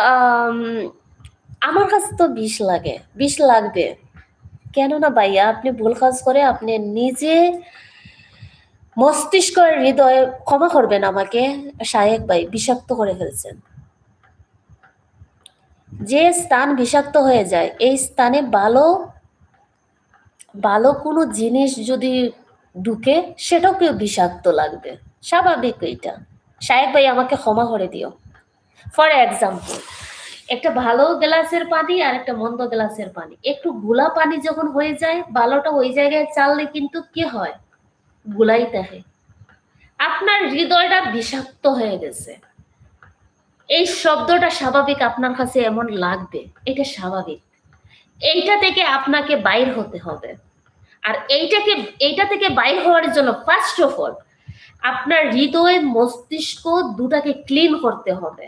আম আমার কাছে তো বিষ লাগে, বিষ লাগবে। কেননা ভাইয়া আপনি ভুল কাজ করে আপনি নিজে মস্তিষ্ক আর হৃদয়, ক্ষমা করবেন আমাকে শায়েক ভাই, বিষাক্ত করে ফেলছেন। যে স্থান বিষাক্ত হয়ে যায়, এই স্থানে ভালো কোনো জিনিস যদি ঢুকে সেটাও কেউ বিষাক্ত লাগবে, স্বাভাবিক এটা। শায়েক ভাই আমাকে ক্ষমা করে দিও। ফর এক্সাম্পল, একটা ভালো গ্লাসের পানি আর একটা মন্দ গ্লাসের পানি, একটু গুলা পানি যখন হয়ে যায়, ভালোটা ওই জায়গায় চাললে কিন্তু কি হয়, গুলাই থাকে। আপনার হৃদয়টা বিষাক্ত হয়ে গেছে, এই শব্দটা স্বাভাবিক, আপনার কাছে এমন লাগবে, এটা স্বাভাবিক। এইটা থেকে আপনাকে বাইর হতে হবে। আর এইটা থেকে বাইর হওয়ার জন্য ফার্স্ট অফ অল আপনার হৃদয় মস্তিষ্ক দুটাকে ক্লিন করতে হবে।